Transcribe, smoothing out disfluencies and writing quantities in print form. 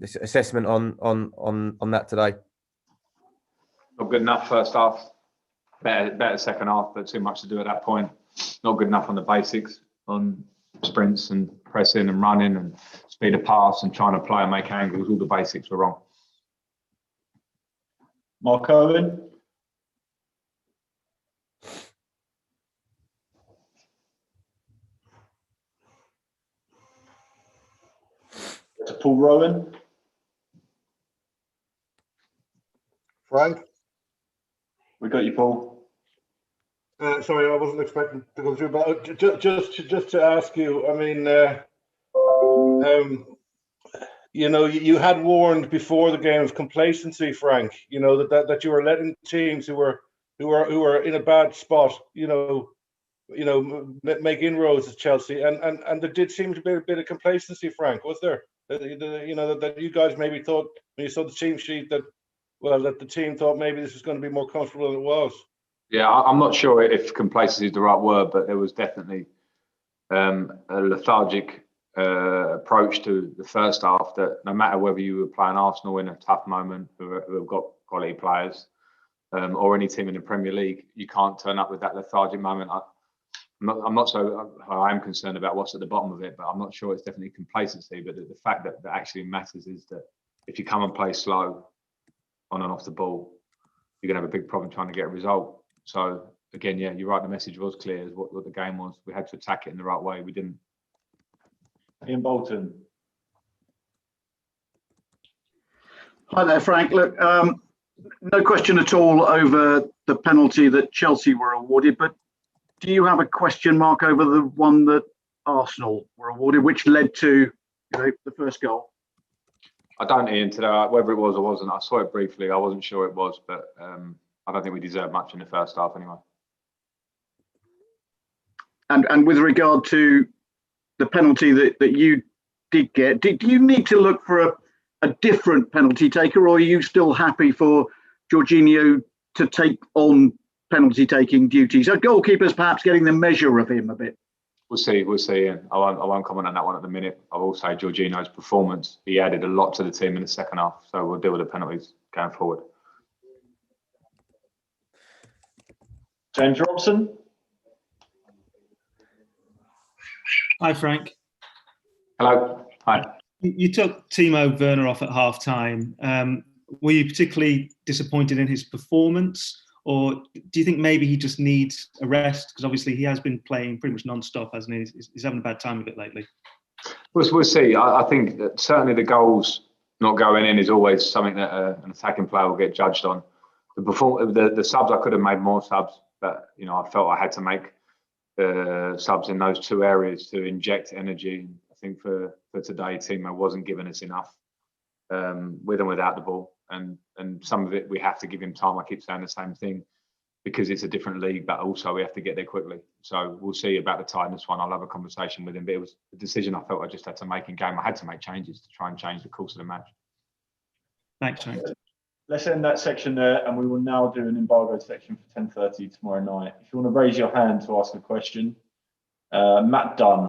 this assessment on that today. Not good enough first half. Better second half, but too much to do at that point. Not good enough on the basics, on sprints and pressing and running and speed of pass and trying to play and make angles. All the basics were wrong. Mark Owen. To Paul Rowan. Frank? We got you, Paul. Sorry, I wasn't expecting to go through, but just to ask you, I mean, you know, you had warned before the game of complacency, Frank. You know that you were letting teams who were in a bad spot, you know, make inroads at Chelsea, and there did seem to be a bit of complacency, Frank. Was there? You know that you guys maybe thought when you saw the team sheet that the team thought maybe this was going to be more comfortable than it was. Yeah, I'm not sure if complacency is the right word, but there was definitely a lethargic approach to the first half that no matter whether you were playing Arsenal in a tough moment who have got quality players or any team in the Premier League, you can't turn up with that lethargic moment. I am concerned about what's at the bottom of it, but I'm not sure it's definitely complacency. But the fact that actually matters is that if you come and play slow on and off the ball, you're going to have a big problem trying to get a result. So again, yeah, you're right. The message was clear as what the game was. We had to attack it in the right way. We didn't. Ian Bolton. Hi there, Frank. Look, no question at all over the penalty that Chelsea were awarded, but do you have a question mark over the one that Arsenal were awarded, which led to the first goal? I don't, Ian, today. Whether it was or wasn't, I saw it briefly. I wasn't sure it was, but I don't think we deserved much in the first half anyway. And with regard to the penalty that you did get, do you need to look for a different penalty taker, or are you still happy for Jorginho to take on penalty taking duties? Are goalkeepers perhaps getting the measure of him a bit? We'll see. Ian. I won't comment on that one at the minute. I will say Jorginho's performance, he added a lot to the team in the second half, so we'll deal with the penalties going forward. James Robson. Hi, Frank. Hello. Hi. You took Timo Werner off at half-time. Were you particularly disappointed in his performance, or do you think maybe he just needs a rest? Because obviously he has been playing pretty much non-stop, hasn't he? He's having a bad time of it lately. We'll see. I think that certainly the goals not going in is always something that an attacking player will get judged on. The subs, I could have made more subs, but I felt I had to make subs in those two areas to inject energy. I think for today, Timo wasn't giving us enough with and without the ball, and some of it we have to give him time. I keep saying the same thing because it's a different league, but also we have to get there quickly. So we'll see about the tiredness one. I'll have a conversation with him, but it was a decision I felt I just had to make in game. I had to make changes to try and change the course of the match. Thanks, Frank. Let's end that section there, and we will now do an embargo section for 10:30 tomorrow night. If you want to raise your hand to ask a question, Matt Dunn.